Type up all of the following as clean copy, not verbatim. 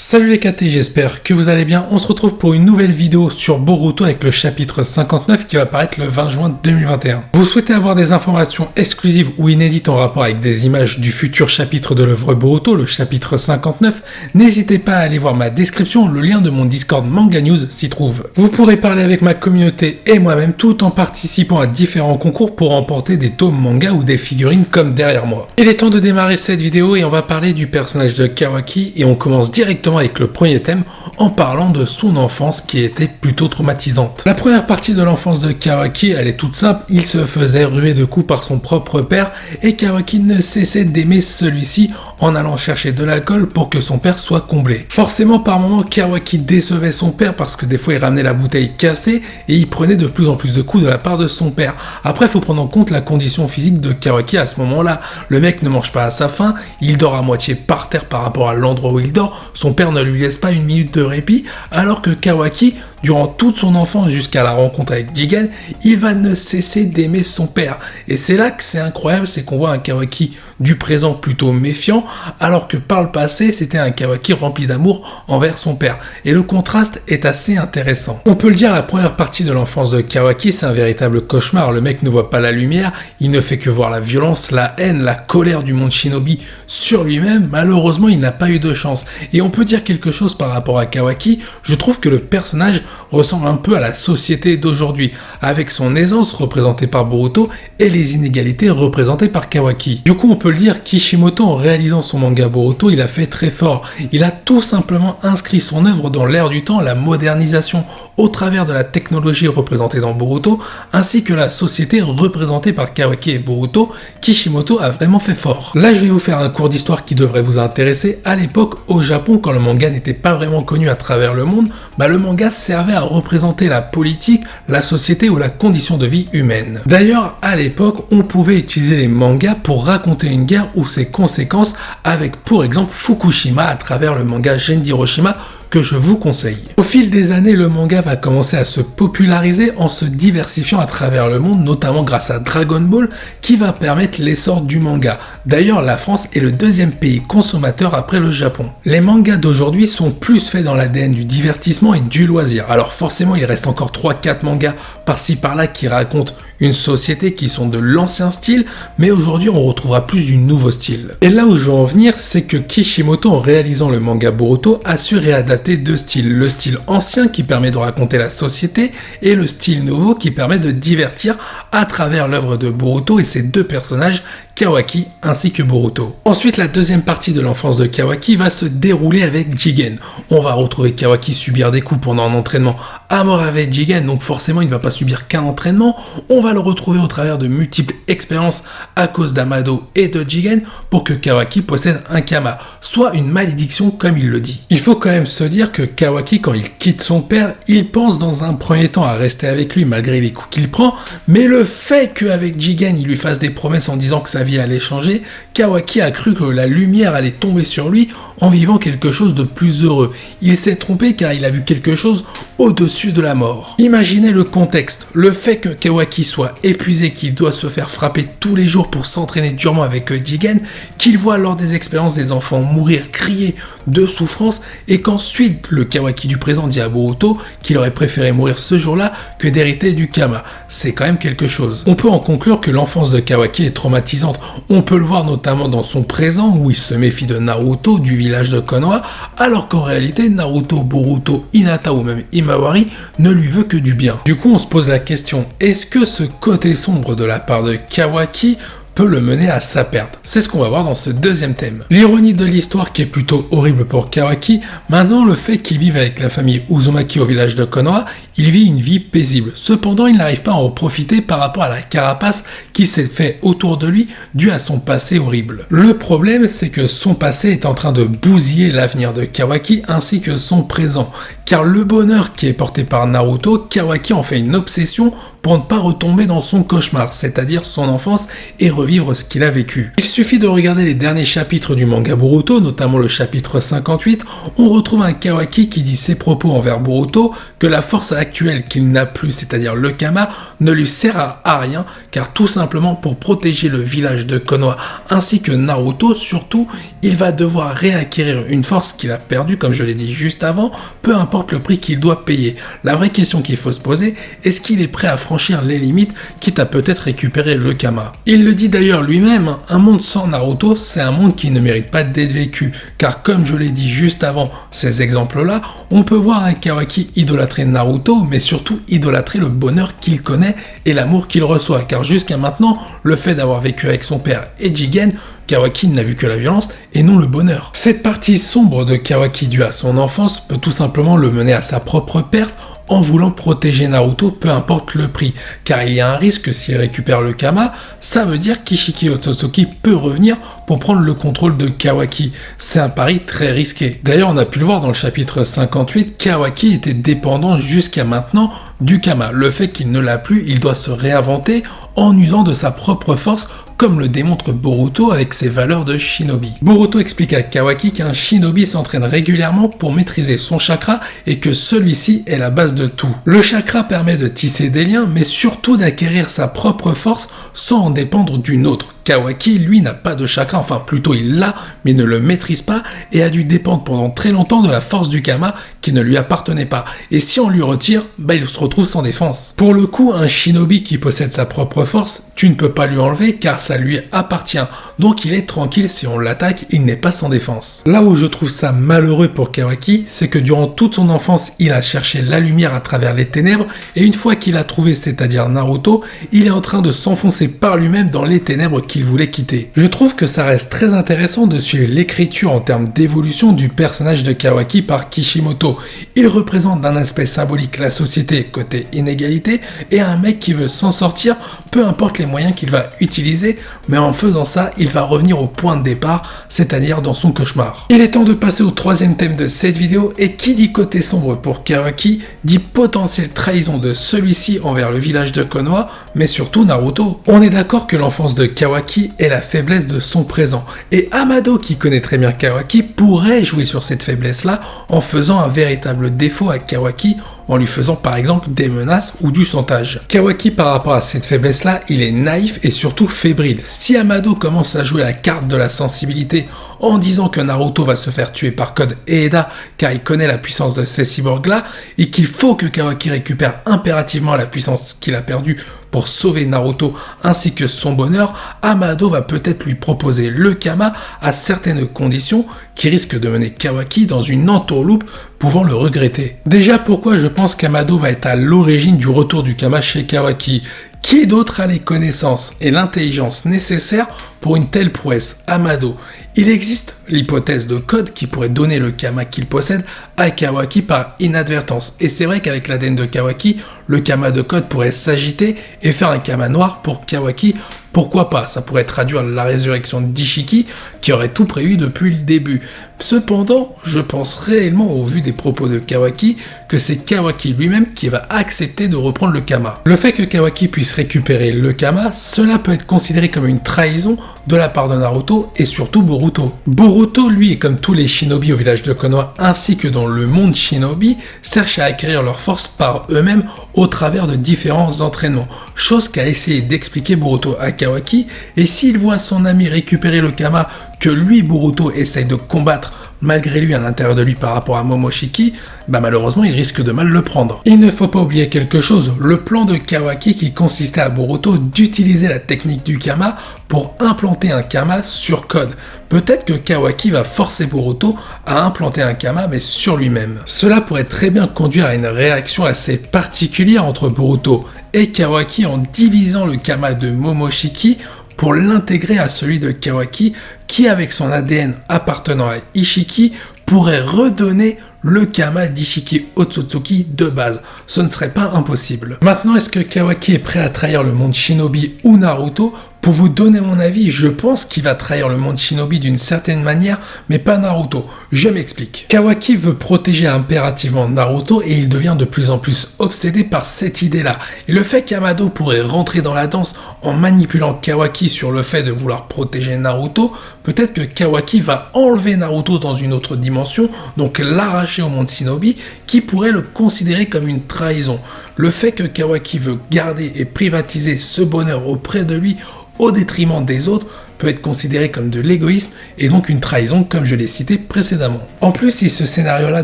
Salut les KT, j'espère que vous allez bien. On se retrouve pour une nouvelle vidéo sur Boruto avec le chapitre 59 qui va paraître le 20 juin 2021. Vous souhaitez avoir des informations exclusives ou inédites en rapport avec des images du futur chapitre de l'œuvre Boruto, le chapitre 59, n'hésitez pas à aller voir ma description, le lien de mon Discord Manga News s'y trouve. Vous pourrez parler avec ma communauté et moi-même tout en participant à différents concours pour remporter des tomes manga ou des figurines comme derrière moi. Il est temps de démarrer cette vidéo et on va parler du personnage de Kawaki et on commence directement avec le premier thème en parlant de son enfance qui était plutôt traumatisante. La première partie de l'enfance de Kawaki, elle est toute simple, il se faisait ruer de coups par son propre père et Kawaki ne cessait d'aimer celui-ci en allant chercher de l'alcool pour que son père soit comblé. Forcément par moments Kawaki décevait son père parce que des fois il ramenait la bouteille cassée et il prenait de plus en plus de coups de la part de son père. Après il faut prendre en compte la condition physique de Kawaki à ce moment-là. Le mec ne mange pas à sa faim, il dort à moitié par terre par rapport à l'endroit où il dort, son père ne lui laisse pas une minute de répit, alors que Kawaki, durant toute son enfance jusqu'à la rencontre avec Jigen, il va ne cesser d'aimer son père. Et c'est là que c'est incroyable, c'est qu'on voit un Kawaki du présent plutôt méfiant, alors que par le passé, c'était un Kawaki rempli d'amour envers son père. Et le contraste est assez intéressant. On peut le dire, la première partie de l'enfance de Kawaki, c'est un véritable cauchemar. Le mec ne voit pas la lumière, il ne fait que voir la violence, la haine, la colère du monde shinobi sur lui-même. Malheureusement, il n'a pas eu de chance. Et on peut dire quelque chose par rapport à Kawaki, je trouve que le personnage ressemble un peu à la société d'aujourd'hui, avec son aisance représentée par Boruto et les inégalités représentées par Kawaki. Du coup, on peut le dire, Kishimoto, en réalisant son manga Boruto, il a fait très fort. Il a tout simplement inscrit son œuvre dans l'ère du temps, la modernisation, au travers de la technologie représentée dans Boruto, ainsi que la société représentée par Kawaki et Boruto. Kishimoto a vraiment fait fort. Là, je vais vous faire un cours d'histoire qui devrait vous intéresser. À l'époque, au Japon, quand le manga n'était pas vraiment connu à travers le monde, le manga servait à représenter la politique, la société ou la condition de vie humaine. D'ailleurs, à l'époque, on pouvait utiliser les mangas pour raconter une guerre ou ses conséquences avec, pour exemple, Fukushima à travers le manga Genji Hiroshima que je vous conseille. Au fil des années, le manga va commencer à se populariser en se diversifiant à travers le monde, notamment grâce à Dragon Ball, qui va permettre l'essor du manga. D'ailleurs, la France est le deuxième pays consommateur après le Japon. Les mangas d'aujourd'hui sont plus faits dans l'ADN du divertissement et du loisir. Alors forcément, il reste encore 3-4 mangas par-ci par-là qui racontent une société qui sont de l'ancien style, mais aujourd'hui on retrouvera plus du nouveau style. Et là où je veux en venir, c'est que Kishimoto, en réalisant le manga Boruto, a su réadapter deux styles. Le style ancien qui permet de raconter la société et le style nouveau qui permet de divertir à travers l'œuvre de Boruto et ses deux personnages, Kawaki ainsi que Boruto. Ensuite, la deuxième partie de l'enfance de Kawaki va se dérouler avec Jigen. On va retrouver Kawaki subir des coups pendant un entraînement à mort avec Jigen, donc forcément il ne va pas subir qu'un entraînement. On va le retrouver au travers de multiples expériences à cause d'Amado et de Jigen pour que Kawaki possède un Kama, soit une malédiction comme il le dit. Il faut quand même se dire que Kawaki, quand il quitte son père, il pense dans un premier temps à rester avec lui malgré les coups qu'il prend, mais le fait qu'avec Jigen il lui fasse des promesses en disant que sa vie allait changer, Kawaki a cru que la lumière allait tomber sur lui en vivant quelque chose de plus heureux. Il s'est trompé car il a vu quelque chose au-dessus de la mort. Imaginez le contexte, le fait que Kawaki soit épuisé, qu'il doit se faire frapper tous les jours pour s'entraîner durement avec Jigen, qu'il voit lors des expériences des enfants mourir, crier de souffrance, et qu'ensuite le Kawaki du présent dit à Boruto qu'il aurait préféré mourir ce jour-là que d'hériter du Kama. C'est quand même quelque chose. On peut en conclure que l'enfance de Kawaki est traumatisante. On peut le voir notamment dans son présent où il se méfie de Naruto, du village de Konoha, alors qu'en réalité Naruto, Boruto, Hinata ou même Himawari ne lui veut que du bien. Du coup on se pose la question, est-ce que ce côté sombre de la part de Kawaki peut le mener à sa perte? C'est ce qu'on va voir dans ce deuxième thème. L'ironie de l'histoire qui est plutôt horrible pour Kawaki, maintenant le fait qu'il vive avec la famille Uzumaki au village de Konoha, il vit une vie paisible. Cependant, il n'arrive pas à en profiter par rapport à la carapace qui s'est fait autour de lui dû à son passé horrible. Le problème, c'est que son passé est en train de bousiller l'avenir de Kawaki ainsi que son présent. Car le bonheur qui est porté par Naruto, Kawaki en fait une obsession pour ne pas retomber dans son cauchemar, c'est-à-dire son enfance, et revivre ce qu'il a vécu. Il suffit de regarder les derniers chapitres du manga Boruto, notamment le chapitre 58, on retrouve un Kawaki qui dit ses propos envers Boruto que la force actuelle qu'il n'a plus, c'est-à-dire le Kama, ne lui sert à rien, car tout simplement pour protéger le village de Konoha ainsi que Naruto, surtout, il va devoir réacquérir une force qu'il a perdue, comme je l'ai dit juste avant, peu importe le prix qu'il doit payer. La vraie question qu'il faut se poser, est-ce qu'il est prêt à franchir les limites, quitte à peut-être récupérer le Kama? Il le dit d'ailleurs lui-même, un monde sans Naruto, c'est un monde qui ne mérite pas d'être vécu, car comme je l'ai dit juste avant ces exemples-là, on peut voir un Kawaki idolâtrer Naruto, mais surtout idolâtrer le bonheur qu'il connaît et l'amour qu'il reçoit, car jusqu'à maintenant, le fait d'avoir vécu avec son père et Jigen, Kawaki n'a vu que la violence et non le bonheur. Cette partie sombre de Kawaki due à son enfance peut tout simplement le mener à sa propre perte en voulant protéger Naruto, peu importe le prix, car il y a un risque s'il récupère le Kama, ça veut dire qu'Ishiki Otsutsuki peut revenir pour prendre le contrôle de Kawaki. C'est un pari très risqué. D'ailleurs, on a pu le voir dans le chapitre 58, Kawaki était dépendant jusqu'à maintenant du Kama. Le fait qu'il ne l'a plus, il doit se réinventer en usant de sa propre force, comme le démontre Boruto avec ses valeurs de shinobi. Boruto explique à Kawaki qu'un shinobi s'entraîne régulièrement pour maîtriser son chakra et que celui-ci est la base de tout. Le chakra permet de tisser des liens, mais surtout d'acquérir sa propre force sans en dépendre d'une autre. Kawaki, lui, n'a pas de chakra, enfin plutôt il l'a, mais ne le maîtrise pas et a dû dépendre pendant très longtemps de la force du Kama qui ne lui appartenait pas. Et si on lui retire, il se retrouve sans défense. Pour le coup, un shinobi qui possède sa propre force, tu ne peux pas lui enlever car ça lui appartient. Donc il est tranquille si on l'attaque, il n'est pas sans défense. Là où je trouve ça malheureux pour Kawaki, c'est que durant toute son enfance, il a cherché la lumière à travers les ténèbres et une fois qu'il a trouvé, c'est-à-dire Naruto, il est en train de s'enfoncer par lui-même dans les ténèbres qu'il voulait quitter. Je trouve que ça reste très intéressant de suivre l'écriture en termes d'évolution du personnage de Kawaki par Kishimoto. Il représente d'un aspect symbolique la société côté inégalité et un mec qui veut s'en sortir, peu importe les moyens qu'il va utiliser, mais en faisant ça, il va revenir au point de départ, c'est-à-dire dans son cauchemar. Il est temps de passer au troisième thème de cette vidéo, et qui dit côté sombre pour Kawaki, dit potentielle trahison de celui-ci envers le village de Konoha, mais surtout Naruto. On est d'accord que l'enfance de Kawaki est la faiblesse de son présent, et Amado, qui connaît très bien Kawaki, pourrait jouer sur cette faiblesse-là en faisant un véritable défaut à Kawaki, en lui faisant par exemple des menaces ou du chantage. Kawaki, par rapport à cette faiblesse-là, il est naïf et surtout fébrile. Si Amado commence à jouer la carte de la sensibilité en disant que Naruto va se faire tuer par Code et Eda car il connaît la puissance de ces cyborgs-là et qu'il faut que Kawaki récupère impérativement la puissance qu'il a perdue pour sauver Naruto ainsi que son bonheur, Amado va peut-être lui proposer le Kama à certaines conditions qui risquent de mener Kawaki dans une entourloupe pouvant le regretter. Déjà, pourquoi je pense qu'Amado va être à l'origine du retour du Kama chez Kawaki? Qui d'autre a les connaissances et l'intelligence nécessaires pour une telle prouesse? Amado. Il existe l'hypothèse de Code qui pourrait donner le Kama qu'il possède à Kawaki par inadvertance. Et c'est vrai qu'avec l'ADN de Kawaki, le Kama de Code pourrait s'agiter et faire un Kama noir pour Kawaki. Pourquoi pas? Ça pourrait traduire la résurrection d'Ishiki qui aurait tout prévu depuis le début. Cependant, je pense réellement au vu des propos de Kawaki que c'est Kawaki lui-même qui va accepter de reprendre le Kama. Le fait que Kawaki puisse récupérer le Kama, cela peut être considéré comme une trahison de la part de Naruto et surtout Boruto. Boruto, lui, et comme tous les shinobi au village de Konoha ainsi que dans le monde shinobi, cherchent à acquérir leur force par eux-mêmes au travers de différents entraînements, chose qu'a essayé d'expliquer Boruto à Kawaki, et s'il voit son ami récupérer le Kama que lui, Boruto, essaye de combattre malgré lui à l'intérieur de lui par rapport à Momoshiki, malheureusement il risque de mal le prendre. Il ne faut pas oublier quelque chose, le plan de Kawaki qui consistait à Boruto d'utiliser la technique du Kama pour implanter un Kama sur Code. Peut-être que Kawaki va forcer Boruto à implanter un Kama mais sur lui-même. Cela pourrait très bien conduire à une réaction assez particulière entre Boruto et Kawaki en divisant le Kama de Momoshiki pour l'intégrer à celui de Kawaki qui, avec son ADN appartenant à Ishiki, pourrait redonner le Kama d'Ishiki Otsutsuki de base. Ce ne serait pas impossible. Maintenant, est-ce que Kawaki est prêt à trahir le monde shinobi ou Naruto Pour vous donner mon avis, je pense qu'il va trahir le monde shinobi d'une certaine manière, mais pas Naruto. Je m'explique. Kawaki veut protéger impérativement Naruto et il devient de plus en plus obsédé par cette idée-là. Et le fait qu'Amado pourrait rentrer dans la danse en manipulant Kawaki sur le fait de vouloir protéger Naruto, peut-être que Kawaki va enlever Naruto dans une autre dimension, donc l'arracher au monde shinobi, qui pourrait le considérer comme une trahison. Le fait que Kawaki veut garder et privatiser ce bonheur auprès de lui au détriment des autres peut être considéré comme de l'égoïsme et donc une trahison comme je l'ai cité précédemment. En plus, si ce scénario-là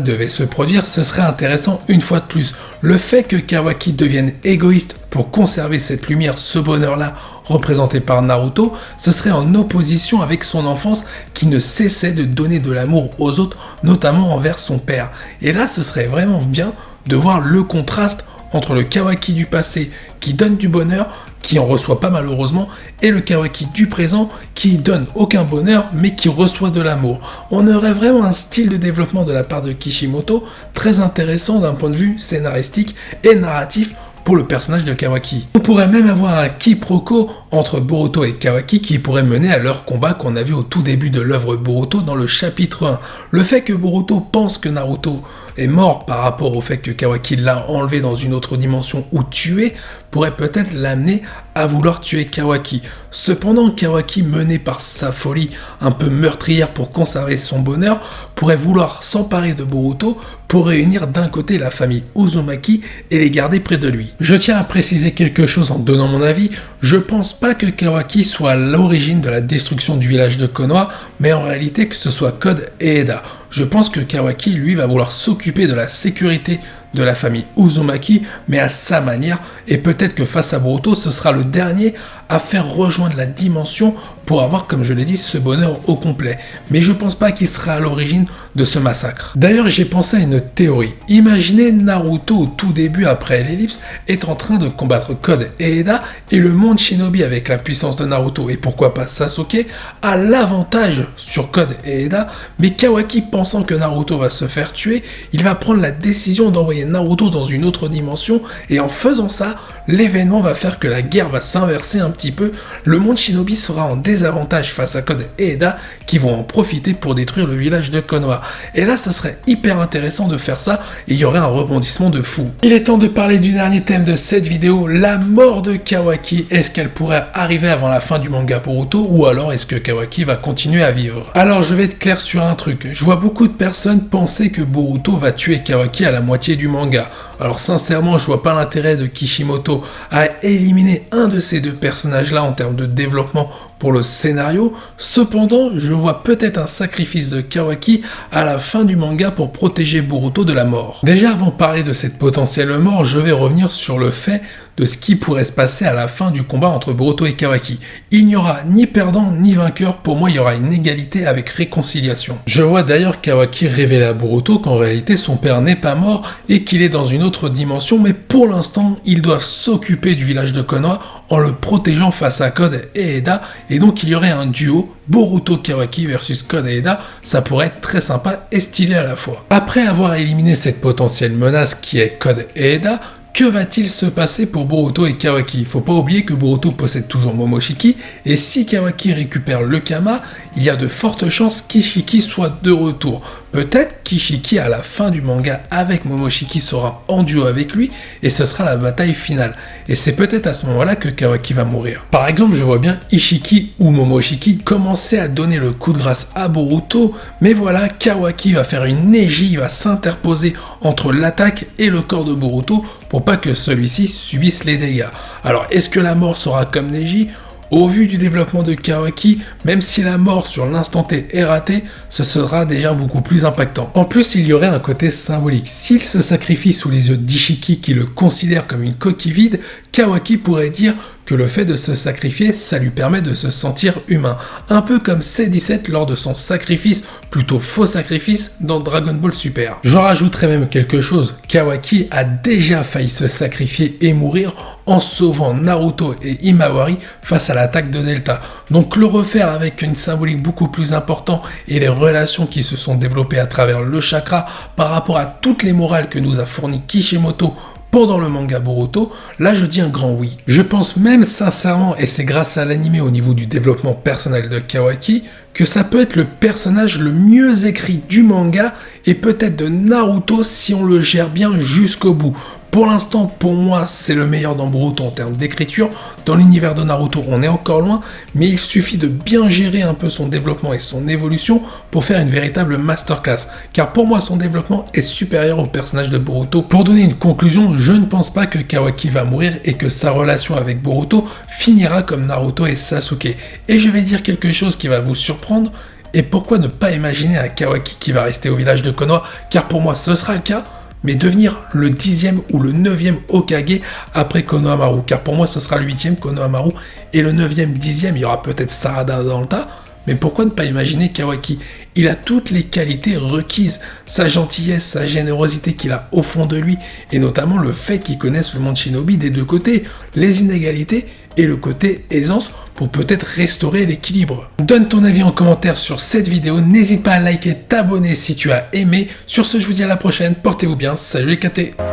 devait se produire, ce serait intéressant une fois de plus. Le fait que Kawaki devienne égoïste pour conserver cette lumière, ce bonheur-là représenté par Naruto, ce serait en opposition avec son enfance qui ne cessait de donner de l'amour aux autres, notamment envers son père. Et là, ce serait vraiment bien de voir le contraste entre le Kawaki du passé qui donne du bonheur, qui en reçoit pas malheureusement, et le Kawaki du présent qui donne aucun bonheur mais qui reçoit de l'amour. On aurait vraiment un style de développement de la part de Kishimoto très intéressant d'un point de vue scénaristique et narratif pour le personnage de Kawaki. On pourrait même avoir un quiproquo entre Boruto et Kawaki qui pourrait mener à leur combat qu'on a vu au tout début de l'œuvre Boruto dans le chapitre 1. Le fait que Boruto pense que Naruto est mort par rapport au fait que Kawaki l'a enlevé dans une autre dimension ou tué pourrait peut-être l'amener à vouloir tuer Kawaki. Cependant, Kawaki, mené par sa folie un peu meurtrière pour conserver son bonheur, pourrait vouloir s'emparer de Boruto pour réunir d'un côté la famille Uzumaki et les garder près de lui. Je tiens à préciser quelque chose en donnant mon avis, je pense pas que Kawaki soit à l'origine de la destruction du village de Konoha, mais en réalité que ce soit Code et Eda. Je pense que Kawaki, lui, va vouloir s'occuper de la sécurité de la famille Uzumaki, mais à sa manière, et peut-être que face à Boruto, ce sera le dernier à faire rejoindre la dimension pour avoir, comme je l'ai dit, ce bonheur au complet. Mais je pense pas qu'il sera à l'origine de ce massacre. D'ailleurs, j'ai pensé à une théorie. Imaginez Naruto au tout début, après l'ellipse, est en train de combattre Code et Eda, et le monde shinobi avec la puissance de Naruto, et pourquoi pas Sasuke, a l'avantage sur Code et Eda, mais Kawaki, pensant que Naruto va se faire tuer, il va prendre la décision d'envoyer Naruto dans une autre dimension, et en faisant ça, l'événement va faire que la guerre va s'inverser un petit peu, le monde shinobi sera en désavantage face à Code et Eda qui vont en profiter pour détruire le village de Konoha. Et là, ça serait hyper intéressant de faire ça et il y aurait un rebondissement de fou. Il est temps de parler du dernier thème de cette vidéo, la mort de Kawaki. Est-ce qu'elle pourrait arriver avant la fin du manga Boruto ou alors est-ce que Kawaki va continuer à vivre? Alors, je vais être clair sur un truc. Je vois beaucoup de personnes penser que Boruto va tuer Kawaki à la moitié du manga. Alors sincèrement, je vois pas l'intérêt de Kishimoto à éliminer un de ces deux personnages-là en termes de développement pour le scénario. Cependant, je vois peut-être un sacrifice de Kawaki à la fin du manga pour protéger Boruto de la mort. Déjà, avant de parler de cette potentielle mort, je vais revenir sur le fait de ce qui pourrait se passer à la fin du combat entre Boruto et Kawaki. Il n'y aura ni perdant ni vainqueur, pour moi il y aura une égalité avec réconciliation. Je vois d'ailleurs Kawaki révéler à Boruto qu'en réalité son père n'est pas mort et qu'il est dans une autre dimension, mais pour l'instant ils doivent s'occuper du village de Konoha en le protégeant face à Code et Eda, et donc il y aurait un duo Boruto Kawaki versus Code et Eda, ça pourrait être très sympa et stylé à la fois. Après avoir éliminé cette potentielle menace qui est Code et Eda, que va-t-il se passer pour Boruto et Kawaki? Il faut pas oublier que Boruto possède toujours Momoshiki, et si Kawaki récupère le Kama, il y a de fortes chances qu'Ishiki soit de retour. Peut-être qu'Ishiki à la fin du manga avec Momoshiki sera en duo avec lui, et ce sera la bataille finale. Et c'est peut-être à ce moment-là que Kawaki va mourir. Par exemple, je vois bien Ishiki ou Momoshiki commencer à donner le coup de grâce à Boruto, mais voilà, Kawaki va faire une Neji, il va s'interposer entre l'attaque et le corps de Boruto pour pas que celui-ci subisse les dégâts. Alors, est-ce que la mort sera comme Neji? Au vu du développement de Kawaki, même si la mort sur l'instant T est ratée, ce sera déjà beaucoup plus impactant. En plus, il y aurait un côté symbolique. S'il se sacrifie sous les yeux d'Ishiki qui le considère comme une coquille vide, Kawaki pourrait dire que le fait de se sacrifier, ça lui permet de se sentir humain. Un peu comme C-17 lors de son sacrifice, plutôt faux sacrifice, dans Dragon Ball Super. J'en rajouterai même quelque chose, Kawaki a déjà failli se sacrifier et mourir en sauvant Naruto et Himawari face à l'attaque de Delta. Donc le refaire avec une symbolique beaucoup plus importante et les relations qui se sont développées à travers le chakra par rapport à toutes les morales que nous a fournies Kishimoto pendant le manga Boruto, là je dis un grand oui. Je pense même sincèrement, et c'est grâce à l'anime au niveau du développement personnel de Kawaki, que ça peut être le personnage le mieux écrit du manga et peut-être de Naruto si on le gère bien jusqu'au bout. Pour l'instant, pour moi, c'est le meilleur dans Boruto en termes d'écriture. Dans l'univers de Naruto, on est encore loin, mais il suffit de bien gérer un peu son développement et son évolution pour faire une véritable masterclass. Car pour moi, son développement est supérieur au personnage de Boruto. Pour donner une conclusion, je ne pense pas que Kawaki va mourir et que sa relation avec Boruto finira comme Naruto et Sasuke. Et je vais dire quelque chose qui va vous surprendre. Et pourquoi ne pas imaginer un Kawaki qui va rester au village de Konoha? Car pour moi, ce sera le cas. Mais devenir le 10e ou le 9e Hokage après Konohamaru. Car pour moi, ce sera le 8e Konohamaru et le 9e, 10e, il y aura peut-être Sarada dans le tas. Mais pourquoi ne pas imaginer Kawaki? Il a toutes les qualités requises, sa gentillesse, sa générosité qu'il a au fond de lui, et notamment le fait qu'il connaisse le monde shinobi des deux côtés, les inégalités et le côté aisance pour peut-être restaurer l'équilibre. Donne ton avis en commentaire sur cette vidéo, n'hésite pas à liker, t'abonner si tu as aimé. Sur ce, je vous dis à la prochaine, portez-vous bien, salut les KT.